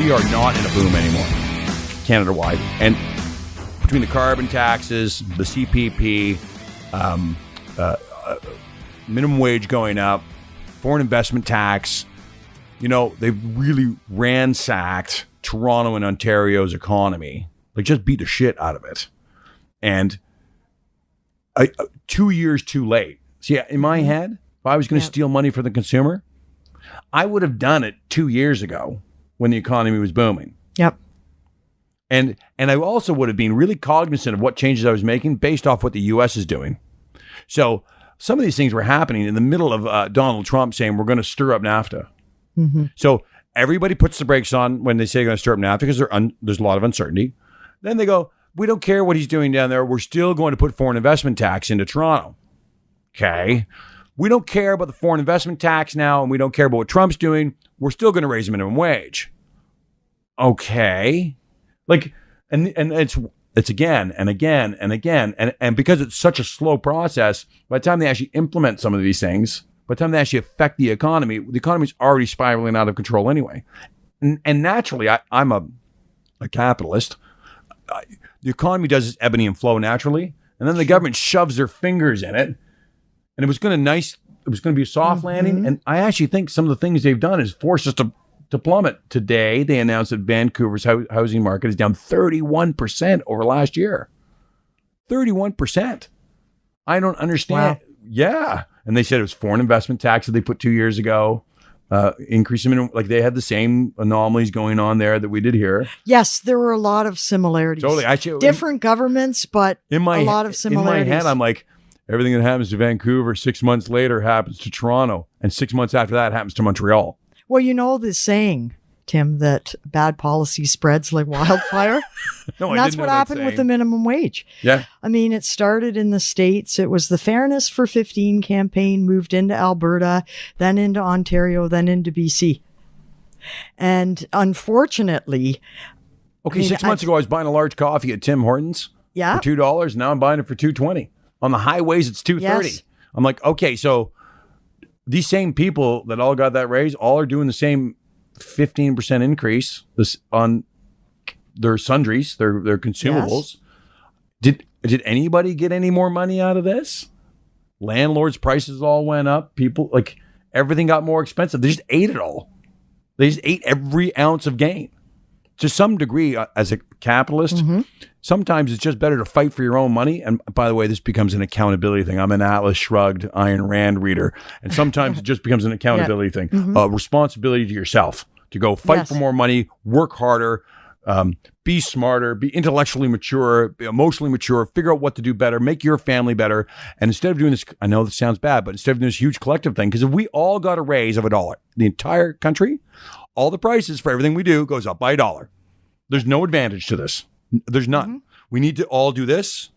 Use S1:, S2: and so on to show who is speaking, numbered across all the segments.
S1: we are not in a boom anymore, Canada-wide. And between the carbon taxes, the CPP, minimum wage going up, foreign investment tax, they've really ransacked Toronto and Ontario's economy. Like, just beat the shit out of it. And 2 years too late. See, in my head, if I was going to steal money from the consumer, I would have done it 2 years ago when the economy was booming.
S2: Yep.
S1: And I also would have been really cognizant of what changes I was making based off what the U.S. is doing. So some of these things were happening in the middle of Donald Trump saying we're going to stir up NAFTA. Mm-hmm. So everybody puts the brakes on when they say they're going to stir up NAFTA because there's a lot of uncertainty. Then they go, we don't care what he's doing down there. We're still going to put foreign investment tax into Toronto. Okay. We don't care about the foreign investment tax now, and we don't care about what Trump's doing. We're still going to raise the minimum wage. Okay. Like, and it's again and again and again. And because it's such a slow process, by the time they actually implement some of these things, by the time they actually affect the economy's already spiraling out of control anyway. And naturally, I'm a capitalist. The economy does its ebony and flow naturally, and then the government shoves their fingers in it, and it was going to be a soft landing. And I actually think some of the things they've done is forced us to plummet. Today, they announced that Vancouver's housing market is down 31% over last year. 31%. I don't understand. Wow. Yeah. And they said it was foreign investment tax that they put 2 years ago. Increasing minimum, like they had the same anomalies going on there that we did here.
S2: Yes, there were a lot of similarities.
S1: Totally. Actually,
S2: different governments, but a lot of similarities.
S1: In my head, I'm like, everything that happens to Vancouver 6 months later happens to Toronto, and 6 months after that happens to Montreal.
S2: Well, you know the saying, Tim, that bad policy spreads like wildfire.
S1: No,
S2: and that's what happened with the minimum wage.
S1: Yeah.
S2: I mean, it started in the States. It was the Fairness for 15 campaign, moved into Alberta, then into Ontario, then into BC. And unfortunately...
S1: Okay, 6 months ago, I was buying a large coffee at Tim Hortons for $2. Now I'm buying it for $2.20. On the highways, it's $2.30. Yes. I'm like, okay, so these same people that all got that raise, all are doing the same 15% increase on their sundries, their consumables. Yes. Did anybody get any more money out of this? Landlords' prices all went up. People, like, everything got more expensive. They just ate it all. They just ate every ounce of gain. To some degree, as a capitalist, sometimes it's just better to fight for your own money. And by the way, this becomes an accountability thing. I'm an Atlas Shrugged, Ayn Rand reader. And sometimes it just becomes an accountability thing. A responsibility to yourself to go fight for more money, work harder, be smarter, be intellectually mature, be emotionally mature, figure out what to do better, make your family better. And instead of doing this, I know this sounds bad, but instead of doing this huge collective thing, because if we all got a raise of $1, the entire country, all the prices for everything we do goes up by $1. There's no advantage to this. There's none. We need to all do this,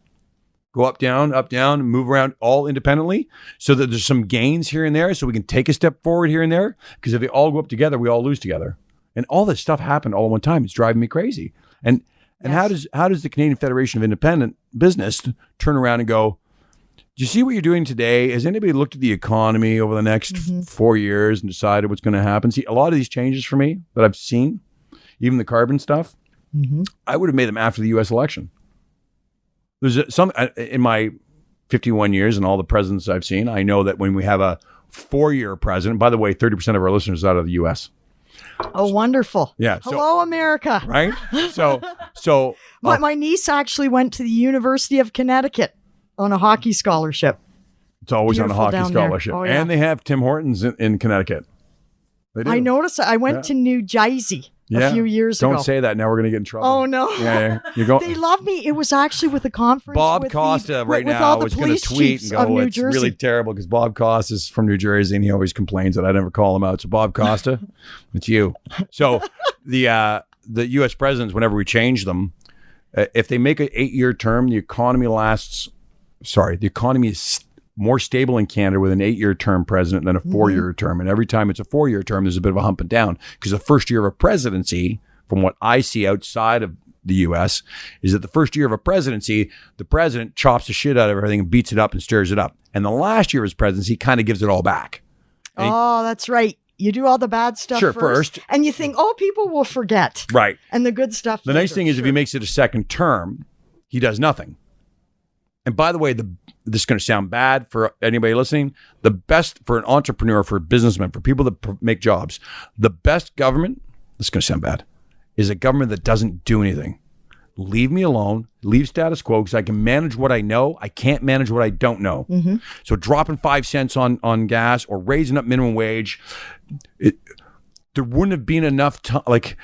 S1: go up, down, move around all independently so that there's some gains here and there so we can take a step forward here and there. Because if they all go up together, we all lose together. And all this stuff happened all at one time. It's driving me crazy. And how does the Canadian Federation of Independent Business turn around and go, do you see what you're doing today? Has anybody looked at the economy over the next 4 years and decided what's going to happen? See, a lot of these changes for me that I've seen, even the carbon stuff, I would have made them after the U.S. election. There's some in my 51 years and all the presidents I've seen, I know that when we have a 4-year president, by the way, 30% of our listeners are out of the U.S.
S2: Oh, wonderful.
S1: Yeah.
S2: Hello, America.
S1: Right? So
S2: my niece actually went to the University of Connecticut on a hockey scholarship.
S1: It's always beautiful on a hockey scholarship. Oh, yeah. And they have Tim Hortons in Connecticut. They do.
S2: I noticed. I went to New Jersey a few years ago.
S1: Don't say that. Now we're going to get in trouble.
S2: Oh, no.
S1: Yeah. You're going.
S2: They love me. It was actually with a conference.
S1: Bob Costa now is going to tweet and go, it's really terrible because Bob Costa is from New Jersey and he always complains that I never call him out. So Bob Costa, it's you. So the U.S. presidents, whenever we change them, if they make an 8-year term, the economy is more stable in Canada with an 8-year term president than a 4-year term. And every time it's a 4-year term, there's a bit of a hump and down because the first year of a presidency, from what I see outside of the U.S., is that the first year of a presidency, the president chops the shit out of everything and beats it up and stirs it up. And the last year of his presidency kind of gives it all back.
S2: Oh, that's right. You do all the bad stuff first. And you think, people will forget.
S1: Right.
S2: And the good stuff
S1: The nice thing is if he makes it a second term, he does nothing. And by the way, this is going to sound bad for anybody listening. The best for an entrepreneur, for a businessman, for people that make jobs, the best government, this is going to sound bad, is a government that doesn't do anything. Leave me alone, leave status quo, because I can manage what I know. I can't manage what I don't know. Mm-hmm. So dropping 5 cents on gas or raising up minimum wage, there wouldn't have been enough time. Like,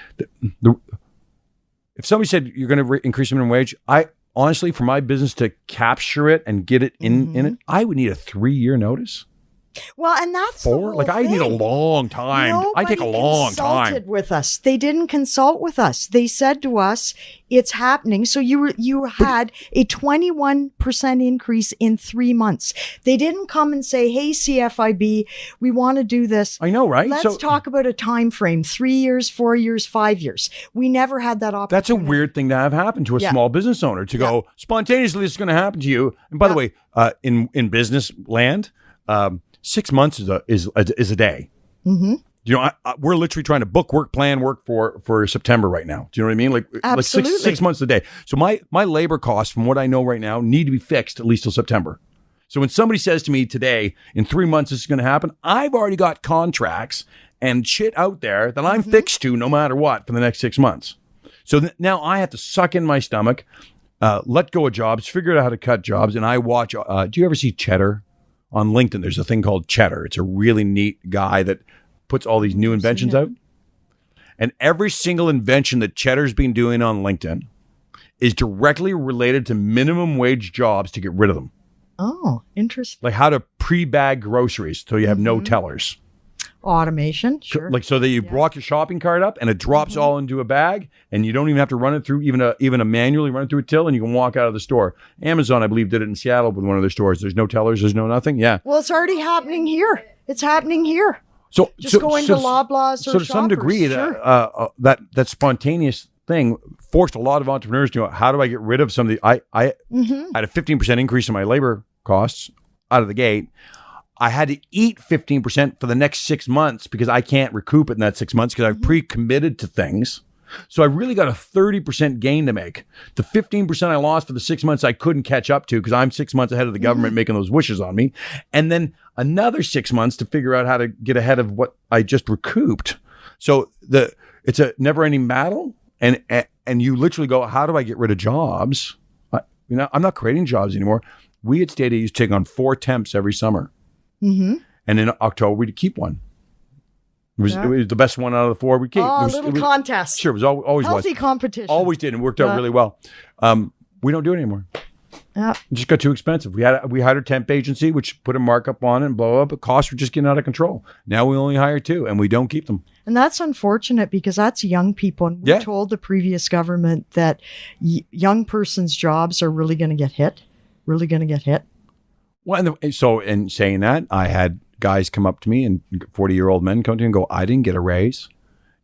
S1: if somebody said you're going to increase the minimum wage, I honestly, for my business to capture it and get it in it, I would need a 3-year notice.
S2: Well, and that's
S1: 4. Like, I need a long time. I take a long time.
S2: Consulted with us. They didn't consult with us. They said to us, "It's happening." So you had a 21% increase in 3 months. They didn't come and say, "Hey, CFIB, we want to do this."
S1: I know, right?
S2: Let's talk about a time frame: 3 years, 4 years, 5 years. We never had that opportunity.
S1: That's a weird thing to have happen to a small business owner, to go spontaneously. This is going to happen to you. And by the way, in business land. 6 months is a day. Mm-hmm. You know, we're literally trying to book work, plan work for September right now. Do you know what I mean? Like 6 months a day. So my labor costs, from what I know right now, need to be fixed at least till September. So when somebody says to me today, in 3 months this is going to happen, I've already got contracts and shit out there that I'm fixed to no matter what for the next 6 months. So now I have to suck in my stomach, let go of jobs, figure out how to cut jobs, and I watch. Do you ever see Cheddar? On LinkedIn, there's a thing called Cheddar. It's a really neat guy that puts all these new inventions out. And every single invention that Cheddar's been doing on LinkedIn is directly related to minimum wage jobs to get rid of them.
S2: Oh, interesting.
S1: Like how to pre-bag groceries so you have no tellers.
S2: Automation, sure.
S1: So that you walk your shopping cart up and it drops all into a bag, and you don't even have to run it through even a manually run it through a till, and you can walk out of the store. Amazon, I believe, did it in Seattle with one of their stores. There's no tellers, there's no nothing. Yeah.
S2: Well, it's already happening here. It's happening here. So go into Loblaws or
S1: so to some degree, that spontaneous thing forced a lot of entrepreneurs to know, how do I get rid of some of the I had a 15% increase in my labor costs out of the gate. I had to eat 15% for the next 6 months because I can't recoup it in that 6 months because I've pre-committed to things. So I really got a 30% gain to make. The 15% I lost for the 6 months I couldn't catch up to because I'm 6 months ahead of the government making those wishes on me. And then another 6 months to figure out how to get ahead of what I just recouped. So it's a never-ending battle. And you literally go, how do I get rid of jobs? I'm not creating jobs anymore. We at Stadia used to take on 4 temps every summer. Mm-hmm. And in October, we'd keep one. It was the best one out of the 4 we keep.
S2: Oh, a little contest.
S1: Sure, it was always
S2: healthy competition.
S1: Always did, and worked out really well. We don't do it anymore. It just got too expensive. We hired a temp agency, which put a markup on it and blow up. But costs were just getting out of control. Now we only hire 2, and we don't keep them.
S2: And that's unfortunate because that's young people. And we told the previous government that young person's jobs are really going to get hit. Really going to get hit.
S1: Well, so in saying that, I had guys come up to me, and 40-year-old men come to me and go, "I didn't get a raise."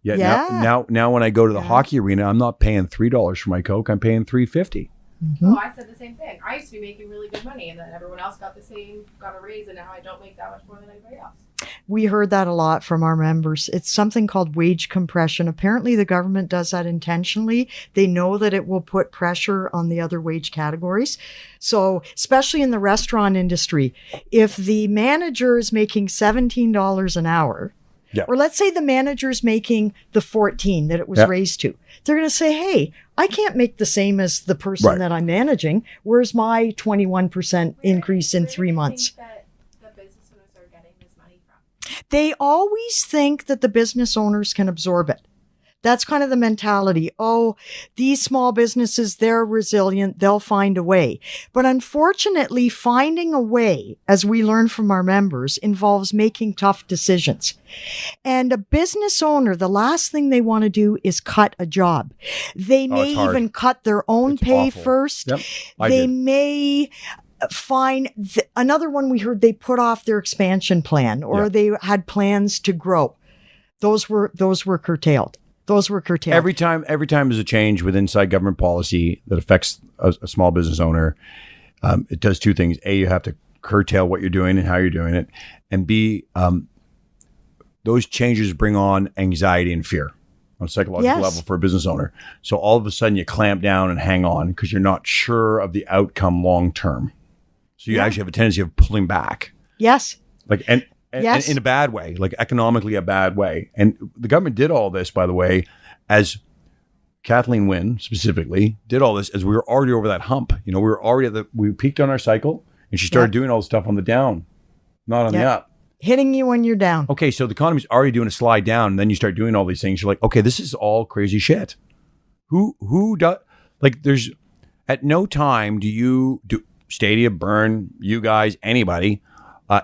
S1: Now when I go to the hockey arena, I'm not paying $3 for my Coke. I'm paying $3.50.
S3: Mm-hmm. Oh, I said the same thing. I used to be making really good money, and then everyone else got a raise, and now I don't make that much more than anybody else.
S2: We heard that a lot from our members. It's something called wage compression. Apparently, the government does that intentionally. They know that it will put pressure on the other wage categories. So, especially in the restaurant industry, if the manager is making $17 an hour, or let's say the manager's making the 14 that it was raised to, they're going to say, hey, I can't make the same as the person that I'm managing. Where's my 21% increase in 3 months? They always think that the business owners can absorb it. That's kind of the mentality. Oh, these small businesses, they're resilient. They'll find a way. But unfortunately, finding a way, as we learn from our members, involves making tough decisions. And a business owner, the last thing they want to do is cut a job. They may even cut their own pay first. Yep, they may find another one we heard, they put off their expansion plan, or they had plans to grow. Those were curtailed. Every time there's a change with inside government policy that affects a small business owner, it does 2 things. A, you have to curtail what you're doing and how you're doing it. And B,
S1: those changes bring on anxiety and fear on a psychological level for a business owner. So all of a sudden you clamp down and hang on because you're not sure of the outcome long term. So you actually have a tendency of pulling back.
S2: Yes.
S1: Like and in a bad way, like economically a bad way. And the government did all this, by the way, as Kathleen Wynne specifically did all this as we were already over that hump. You know, we peaked on our cycle and she started doing all this stuff on the down, not on the up.
S2: Hitting you when you're down.
S1: Okay, so the economy's already doing a slide down, and then you start doing all these things. You're like, okay, this is all crazy shit. Who does, like, there's, at no time do Stadia, Burn, you guys, anybody,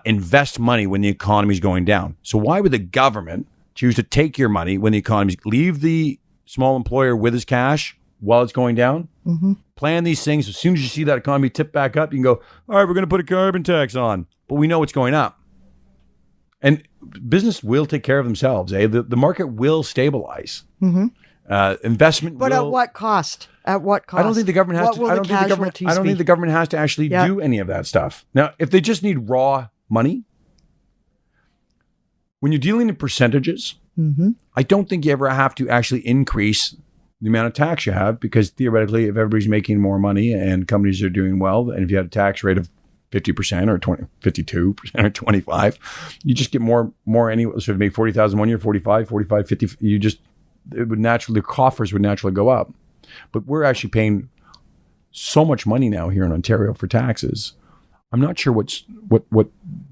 S1: invest money when the economy's going down. So why would the government choose to take your money when the economy's, leave the small employer with his cash while it's going down? Mm-hmm. Plan these things. As soon as you see that economy tip back up, you can go, all right, we're going to put a carbon tax on. But we know it's going up. And business will take care of themselves. The market will stabilize. Mm-hmm. Investment,
S2: but at what cost? At what cost?
S1: I don't think the government has to. I don't think the government has to actually do any of that stuff. Now, if they just need raw money, when you're dealing in percentages, I don't think you ever have to actually increase the amount of tax you have, because theoretically, if everybody's making more money and companies are doing well, and if you had a tax rate of 50% or 52% or 25%, you just get more anyway. So if you make 40,000 one year, 45, 50, the coffers would naturally go up. But we're actually paying so much money now here in Ontario for taxes. I'm not sure what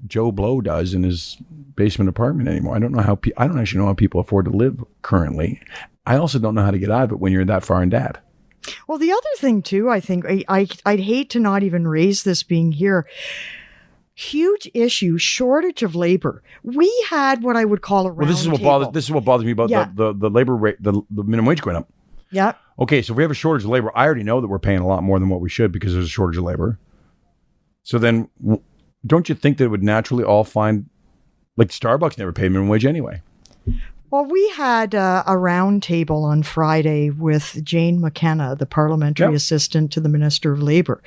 S1: Joe Blow does in his basement apartment anymore. I don't actually know how people afford to live currently. I also don't know how to get out of it when you're that far in debt.
S2: Well, the other thing too, I think I'd hate to not even raise this being here. Huge issue, shortage of labor. We had what I would call a round
S1: this is what bothers me about the labor rate, the minimum wage going up.
S2: Yeah.
S1: Okay, so if we have a shortage of labor, I already know that we're paying a lot more than what we should because there's a shortage of labor. So then, don't you think that it would naturally all find, like Starbucks never paid minimum wage anyway?
S2: Well, we had a round table on Friday with Jane McKenna, the parliamentary assistant to the Minister of Labour.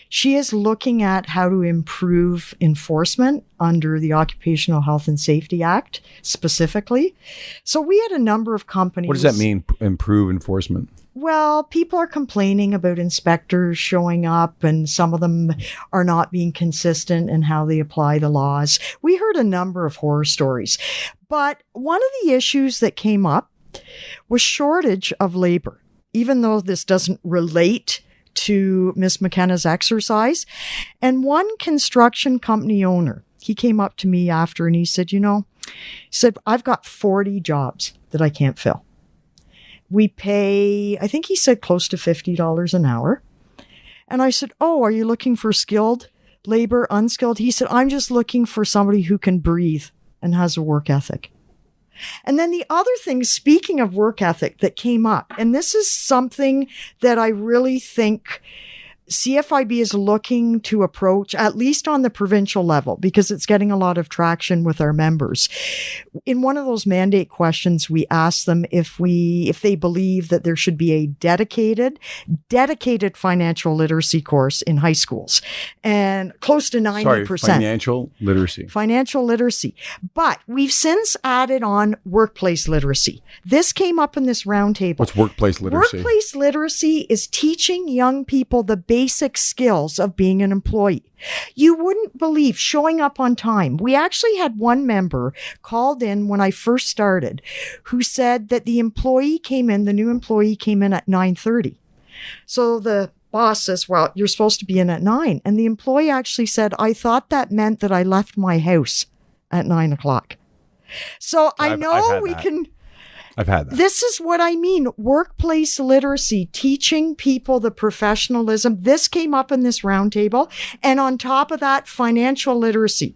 S2: She is looking at how to improve enforcement under the Occupational Health and Safety Act specifically. So we had a number of companies.
S1: What does that mean, improve enforcement?
S2: Well, people are complaining about inspectors showing up, and some of them are not being consistent in how they apply the laws. We heard a number of horror stories. But one of the issues that came up was shortage of labor, even though this doesn't relate to Ms. McKenna's exercise. And one construction company owner, he came up to me after and he said, I've got 40 jobs that I can't fill. We pay, I think he said close to $50 an hour. And I said, oh, are you looking for skilled labor, unskilled? He said, I'm just looking for somebody who can breathe and has a work ethic. And then the other thing, speaking of work ethic, that came up, and this is something that I really think CFIB is looking to approach, at least on the provincial level, because it's getting a lot of traction with our members. In one of those mandate questions, we asked them if they believe that there should be a dedicated financial literacy course in high schools, and close to 90%. Financial literacy. But we've since added on workplace literacy. This came up in this roundtable.
S1: What's workplace literacy?
S2: Workplace literacy is teaching young people the basic skills of being an employee. You wouldn't believe showing up on time. We actually had one member called in when I first started who said that the new employee came in at 9:30. So the boss says, well, you're supposed to be in at 9. And the employee actually said, I thought that meant that I left my house at 9 o'clock. So I've had that. This is what I mean. Workplace literacy, teaching people the professionalism. This came up in this roundtable. And on top of that, financial literacy.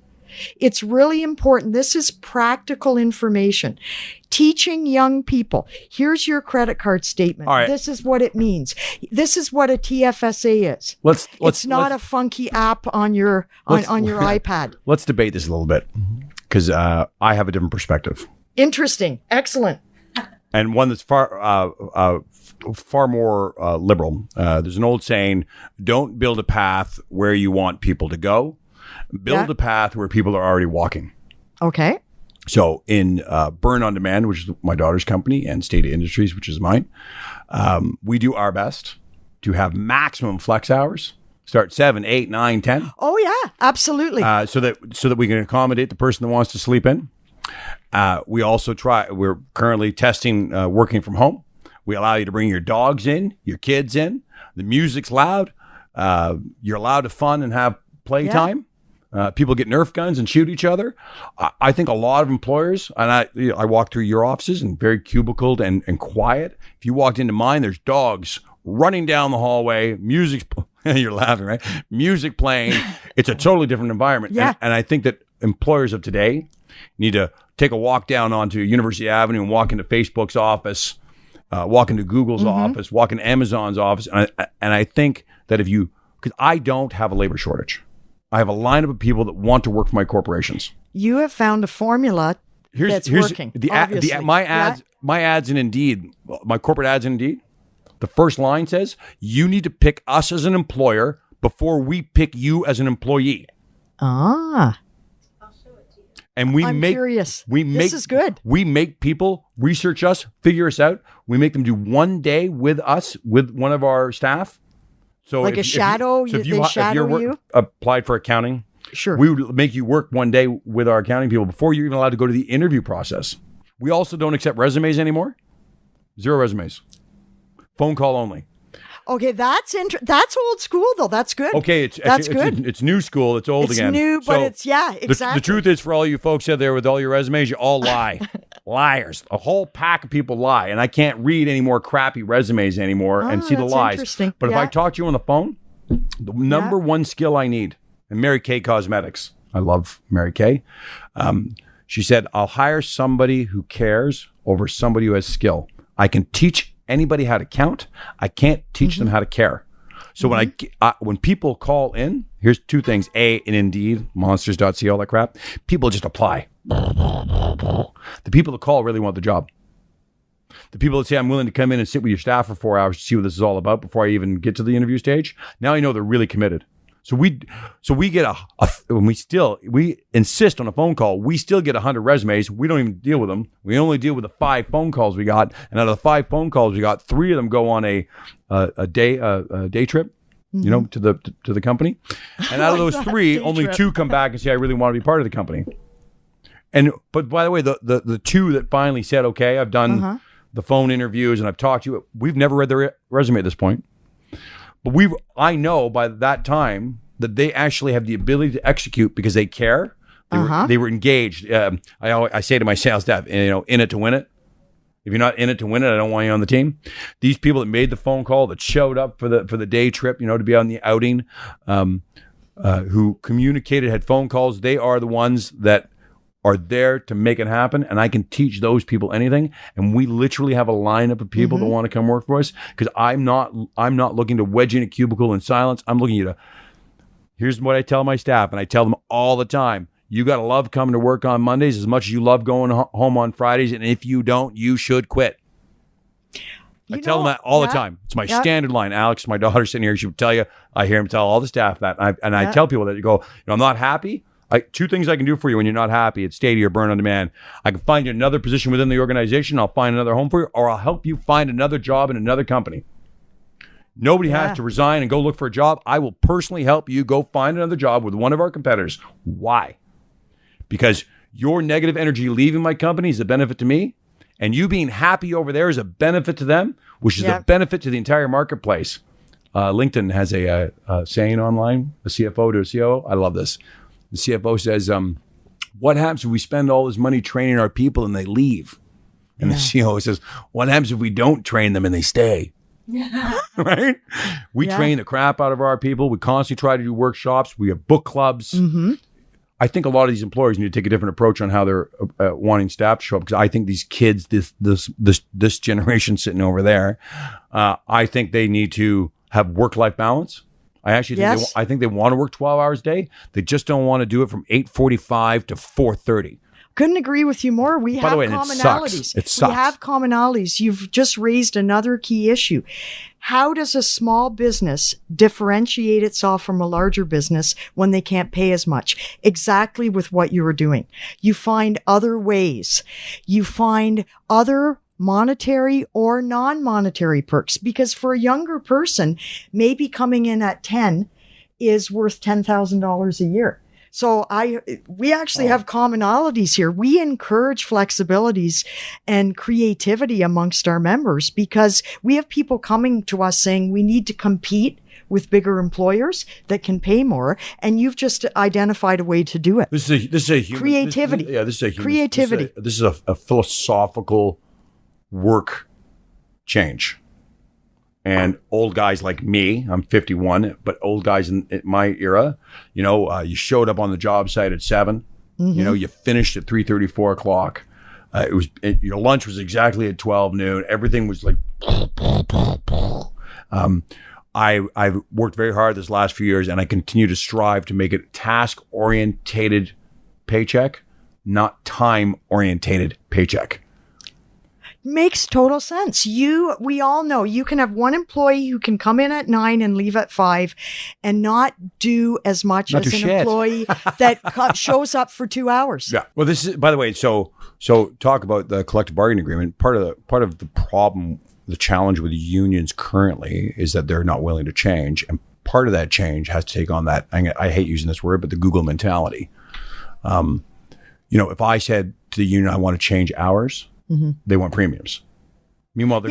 S2: It's really important. This is practical information. Teaching young people. Here's your credit card statement.
S1: All right.
S2: This is what it means. This is what a TFSA is. It's not a funky app on your iPad. Let's
S1: debate this a little bit, because I have a different perspective.
S2: Interesting. Excellent.
S1: And one that's far more liberal. There's an old saying: "Don't build a path where you want people to go. Build a path where people are already walking."
S2: Okay.
S1: So in Burn On Demand, which is my daughter's company, and State Industries, which is mine, we do our best to have maximum flex hours. Start 7, 8, 9, 10.
S2: Oh yeah, absolutely.
S1: So that we can accommodate the person that wants to sleep in. We also we're currently testing working from home. We allow you to bring your dogs in, your kids in. The music's loud. You're allowed to fun and have playtime. People get Nerf guns and shoot each other. I think a lot of employers, and I walk through your offices and very cubicled and quiet. If you walked into mine, there's dogs running down the hallway, music's you're laughing, right? Music playing. It's a totally different environment.
S2: Yeah.
S1: And I think that employers of today need to take a walk down onto University Avenue and walk into Facebook's office, walk into Google's office, walk into Amazon's office. And I think that because I don't have a labor shortage. I have a lineup of people that want to work for my corporations.
S2: You have found a formula that's working.
S1: My ads in Indeed, my corporate ads in Indeed, the first line says, you need to pick us as an employer before we pick you as an employee.
S2: Ah.
S3: I'll show it to you.
S1: And
S2: I'm curious. This is good.
S1: We make people research us, figure us out. We make them do one day with us, with one of our staff. So
S2: like a shadow, they shadow you?
S1: Applied for accounting.
S2: Sure.
S1: We would make you work one day with our accounting people before you're even allowed to go to the interview process. We also don't accept resumes anymore. 0 resumes. Phone call only.
S2: Okay, that's old school though. That's good.
S1: Okay,
S2: that's good.
S1: It's new school. It's old again.
S2: It's new, but exactly.
S1: The truth is, for all you folks out there with all your resumes, you all lie. Liars. A whole pack of people lie, and I can't read any more crappy resumes anymore and see the lies.
S2: Interesting.
S1: But if I talk to you on the phone, the number one skill I need, and Mary Kay Cosmetics, I love Mary Kay. She said, "I'll hire somebody who cares over somebody who has skill. I can teach anybody how to count. I can't teach them how to care." So when people call in, here's 2 things. A, in Indeed, monsters.ca, all that crap. People just apply. The people that call really want the job. The people that say, I'm willing to come in and sit with your staff for 4 hours to see what this is all about before I even get to the interview stage. Now I know they're really committed. So we get we insist on a phone call. We still get 100 resumes. We don't even deal with them. We only deal with the 5 phone calls we got. And out of the 5 phone calls we got, 3 of them go on a day trip, to the company. And out of those 3, only 2 come back and say, I really want to be part of the company. But by the way, the 2 that finally said, okay, I've done the phone interviews and I've talked to you. We've never read their resume at this point. But I know by that time that they actually have the ability to execute because they care. They were engaged. I say to my sales staff, in it to win it. If you're not in it to win it, I don't want you on the team. These people that made the phone call, that showed up for the day trip, to be on the outing, who communicated, had phone calls, they are the ones that are there to make it happen. And I can teach those people anything. And we literally have a lineup of people that want to come work for us, because I'm not looking to wedge in a cubicle in silence. I'm looking at here's what I tell my staff, and I tell them all the time. You got to love coming to work on Mondays as much as you love going home on Fridays. And if you don't, you should quit. I tell them that all the time. It's my standard line. Alex, my daughter sitting here, she would tell you, I hear him tell all the staff that. I tell people that, you go, I'm not happy. 2 things I can do for you when you're not happy. It's stay to your Burn On Demand. I can find you another position within the organization. I'll find another home for you, or I'll help you find another job in another company. Nobody has to resign and go look for a job. I will personally help you go find another job with one of our competitors. Why? Because your negative energy leaving my company is a benefit to me, and you being happy over there is a benefit to them, which is a benefit to the entire marketplace. LinkedIn has a saying online, a CFO to a COO. I love this. The CFO says, what happens if we spend all this money training our people and they leave? And the COO says, what happens if we don't train them and they stay? Right? We train the crap out of our people. We constantly try to do workshops. We have book clubs. I think a lot of these employers need to take a different approach on how they're wanting staff to show up, because I think these kids, this generation sitting over there, I think they need to have work-life balance. I actually think they want to work 12 hours a day. They just don't want to do it from 8:45 to 4:30.
S2: Couldn't agree with you more. We have
S1: commonalities.
S2: It sucks. We have commonalities. You've just raised another key issue. how does a small business differentiate itself from a larger business when they can't pay as much? Exactly with what you were doing. You find other ways. You find other monetary or non-monetary perks, because for a younger person, maybe coming in at 10 is worth $10,000 a year. So we actually have commonalities here. We encourage flexibilities and creativity amongst our members, because we have people coming to us saying we need to compete with bigger employers that can pay more, and you've just identified a way to do it.
S1: This is a human,
S2: creativity.
S1: This is a human,
S2: creativity.
S1: This is a philosophical work change. And old guys like me, I'm 51, but old guys in my era, you showed up on the job site at 7, you finished at 3:30, 4 o'clock. Your lunch was exactly at 12 noon. Everything was like, I've worked very hard this last few years, and I continue to strive to make it task-orientated paycheck, not time-orientated paycheck.
S2: Makes total sense. We all know you can have one employee who can come in at 9 and leave at 5 and not do as much as an employee that shows up for 2 hours.
S1: Yeah. Well, this is, by the way, so talk about the collective bargaining agreement. Part of the problem, the challenge with unions currently is that they're not willing to change. And part of that change has to take on that, I hate using this word, but the Google mentality. If I said to the union, I want to change hours, they want premiums. Meanwhile, their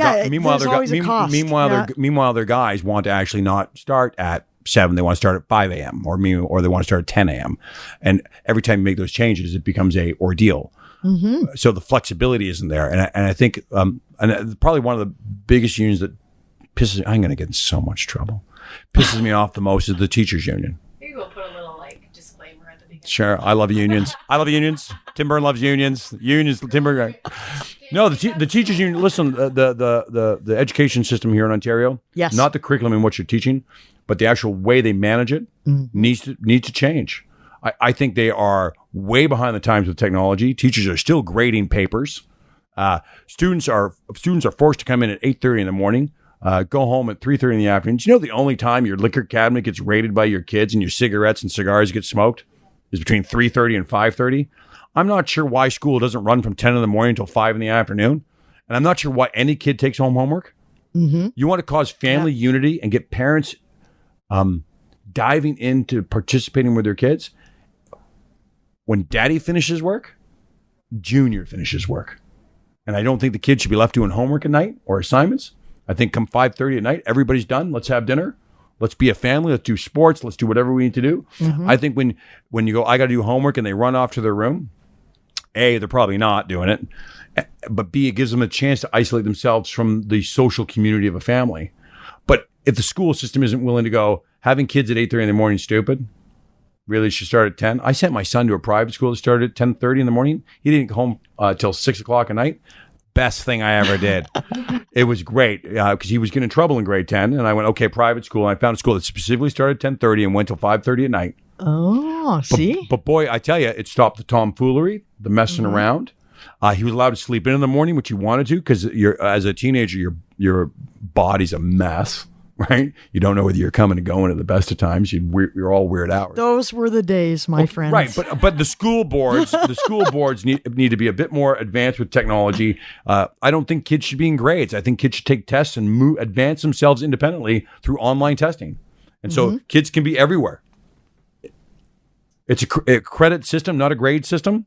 S1: guys want to actually not start at 7. They want to start at 5 a.m. or they want to start at 10 a.m. And every time you make those changes, it becomes a ordeal. So the flexibility isn't there. And I think, and probably one of the biggest unions that I'm going to get in so much trouble, pisses me off the most is the teachers union.
S3: Maybe we'll put a little disclaimer at the beginning.
S1: Sure. I love unions. Tim Byrne loves unions. Tim Byrne. No, the teachers union. Listen, the education system here in Ontario.
S2: Yes.
S1: Not the curriculum and what you're teaching, but the actual way they manage it needs to change. I think they are way behind the times with technology. Teachers are still grading papers. Students are forced to come in at 8:30 in the morning. Go home at 3:30 in the afternoon. Do you know the only time your liquor cabinet gets raided by your kids and your cigarettes and cigars get smoked is between 3:30 and 5:30? I'm not sure why school doesn't run from 10 in the morning until 5 in the afternoon. And I'm not sure why any kid takes home homework. You want to cause family unity and get parents diving into participating with their kids. When daddy finishes work, junior finishes work. And I don't think the kids should be left doing homework at night or assignments. I think come 5:30 at night, everybody's done. Let's have dinner. Let's be a family. Let's do sports. Let's do whatever we need to do. I think when you go, I got to do homework, and they run off to their room, A, they're probably not doing it. But B, it gives them a chance to isolate themselves from the social community of a family. But if the school system isn't willing to go, having kids at 8:30 in the morning is stupid. Really should start at 10. I sent my son to a private school that started at 10:30 in the morning. He didn't go home till 6 o'clock at night. Best thing I ever did. It was great because he was getting in trouble in grade 10. And I went, okay, private school. And I found a school that specifically started at 10:30 and went till 5:30 at night.
S2: Oh, see?
S1: But boy, I tell you, it stopped the tomfoolery, the messing around. He was allowed to sleep in the morning, which he wanted to, because as a teenager, your body's a mess, right? You don't know whether you're coming and going at the best of times. You're all weird hours.
S2: Those were the days, my friends.
S1: Right, but the school boards, need to be a bit more advanced with technology. I don't think kids should be in grades. I think kids should take tests and advance themselves independently through online testing, and so kids can be everywhere. It's a credit system, not a grade system.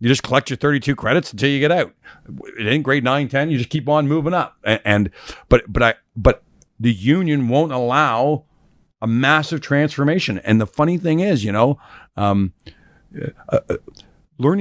S1: You just collect your 32 credits until you get out. It ain't grade 9, 10. You just keep on moving up. But the union won't allow a massive transformation. And the funny thing is, learning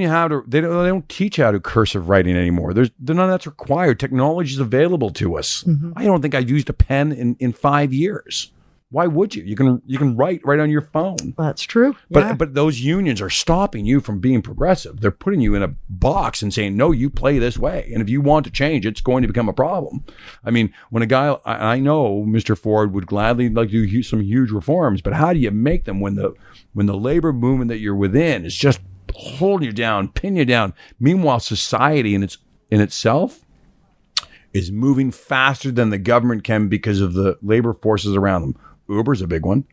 S1: how to, they don't teach how to cursive writing anymore. None of that's required. Technology is available to us. I don't think I've used a pen in 5 years. Why would you? You can write right on your phone.
S2: That's true. Yeah.
S1: But those unions are stopping you from being progressive. They're putting you in a box and saying, no, you play this way. And if you want to change, it's going to become a problem. I mean, when a guy, I know Mr. Ford would gladly like to do some huge reforms, but how do you make them when the labor movement that you're within is just holding you down, pin you down? Meanwhile, society in itself is moving faster than the government can because of the labor forces around them. Uber's a big one.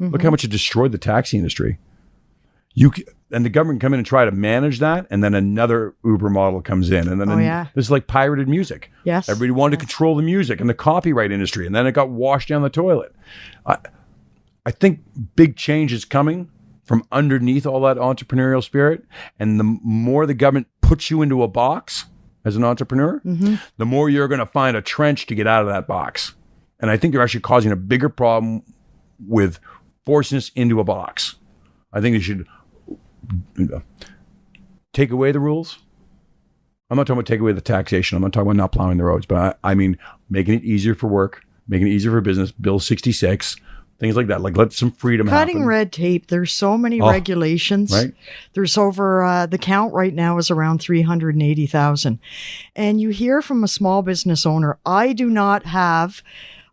S1: Mm-hmm. Look how much it destroyed the taxi industry. And the government come in and try to manage that, and then another Uber model comes in, and then this is like pirated music.
S2: Yes,
S1: everybody wanted to control the music and the copyright industry, and then it got washed down the toilet. I think big change is coming from underneath all that entrepreneurial spirit, and the more the government puts you into a box as an entrepreneur, the more you're going to find a trench to get out of that box. And I think they're actually causing a bigger problem with forcing us into a box. I think they should take away the rules. I'm not talking about take away the taxation. I'm not talking about not plowing the roads, but I mean making it easier for work, making it easier for business, Bill 66, things like that. Like let some freedom
S2: Cutting
S1: happen.
S2: red tape. There's so many regulations.
S1: Right.
S2: There's over, the count right now is around 380,000. And you hear from a small business owner, I do not have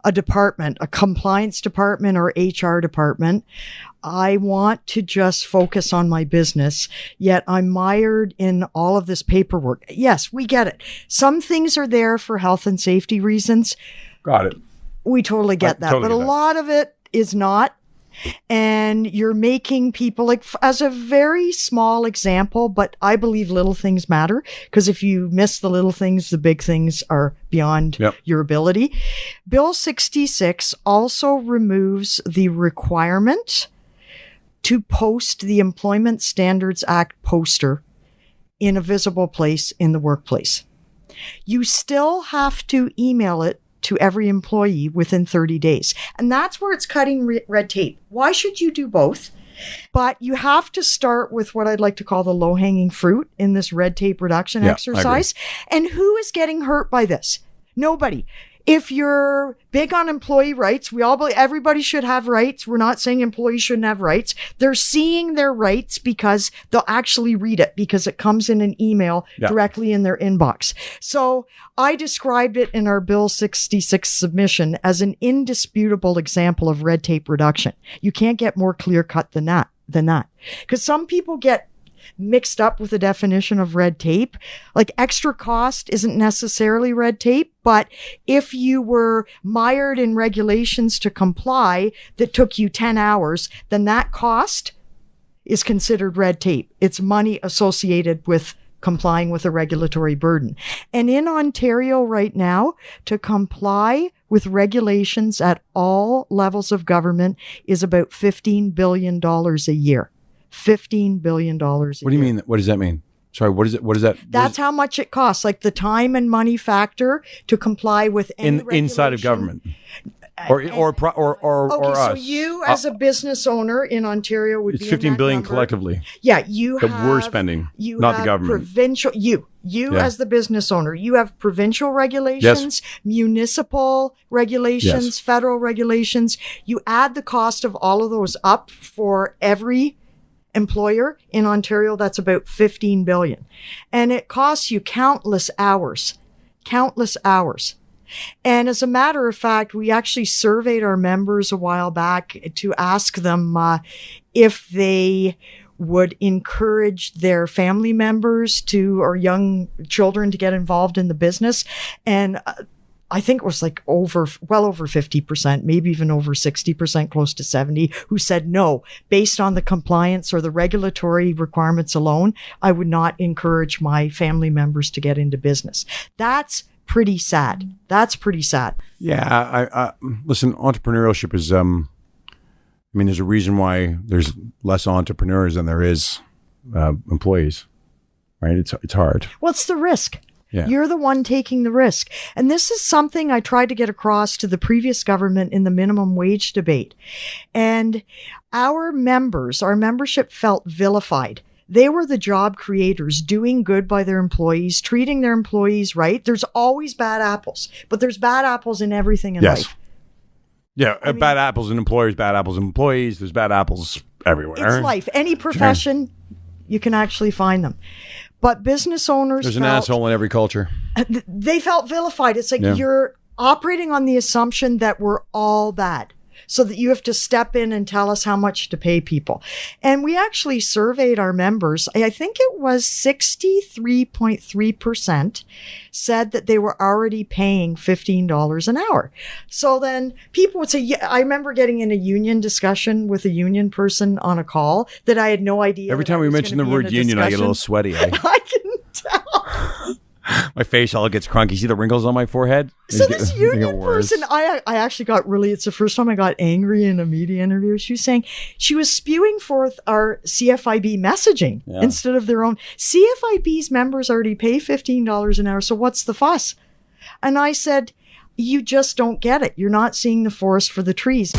S2: a department, a compliance department or HR department. I want to just focus on my business, yet I'm mired in all of this paperwork. Yes, we get it. Some things are there for health and safety reasons.
S1: Got it.
S2: We totally get that. But a lot of it is not. And you're making people, like, as a very small example, but I believe little things matter, because if you miss the little things, the big things are beyond your ability. Bill 66 also removes the requirement to post the Employment Standards Act poster in a visible place in the workplace. You still have to email it to every employee within 30 days. And that's where it's cutting red tape. Why should you do both? But you have to start with what I'd like to call the low-hanging fruit in this red tape reduction exercise. And who is getting hurt by this? Nobody. If you're big on employee rights, we all believe everybody should have rights. We're not saying employees shouldn't have rights. They're seeing their rights because they'll actually read it, because it comes in an email directly in their inbox. So I described it in our Bill 66 submission as an indisputable example of red tape reduction. You can't get more clear cut than that. Because some people get mixed up with the definition of red tape. Like, extra cost isn't necessarily red tape, but if you were mired in regulations to comply that took you 10 hours, then that cost is considered red tape. It's money associated with complying with a regulatory burden. And in Ontario right now, to comply with regulations at all levels of government is about $15 billion a year. $15 billion a year.
S1: What do you mean? What does that mean? Sorry, what is it? What is that?
S2: That's how much it costs, like the time and money factor to comply with any
S1: inside of government. Or us.
S2: So you as a business owner in Ontario would be
S1: $15 billion collectively.
S2: Yeah, you
S1: that we're spending, not the government.
S2: Provincial, you as the business owner, you have provincial regulations, municipal regulations, federal regulations. You add the cost of all of those up for every employer in Ontario. That's about $15 billion, and it costs you countless hours. And as a matter of fact, we actually surveyed our members a while back to ask them if they would encourage their family members or young children to get involved in the business. And I think it was like well over 50%, maybe even over 60%, close to 70%, who said no. Based on the compliance or the regulatory requirements alone, I would not encourage my family members to get into business. That's pretty sad. Yeah,
S1: I listen, entrepreneurship is, there's a reason why there's less entrepreneurs than there is employees, right? It's hard.
S2: Well, it's the risk.
S1: Yeah.
S2: You're the one taking the risk. And this is something I tried to get across to the previous government in the minimum wage debate. And our membership felt vilified. They were the job creators, doing good by their employees, treating their employees right. There's always bad apples, but there's bad apples in everything in life.
S1: Yeah, bad apples in employers, bad apples in employees. There's bad apples everywhere.
S2: It's life. Any profession, you can actually find them. But business owners
S1: There's an asshole in every culture.
S2: They felt vilified. It's like you're operating on the assumption that we're all bad. so that you have to step in and tell us how much to pay people. And we actually surveyed our members. I think it was 63.3% said that they were already paying $15 an hour. So then people would say, yeah, I remember getting in a union discussion with a union person on a call that I had no idea.
S1: Every time we mention the word union, I get a little sweaty.
S2: I can tell.
S1: My face all gets crunky. See the wrinkles on my forehead?
S2: So this union person, I actually got really, it's the first time I got angry in a media interview. She was saying she was spewing forth our CFIB messaging instead of their own. CFIB's members already pay $15 an hour, so what's the fuss? And I said, you just don't get it. You're not seeing the forest for the trees.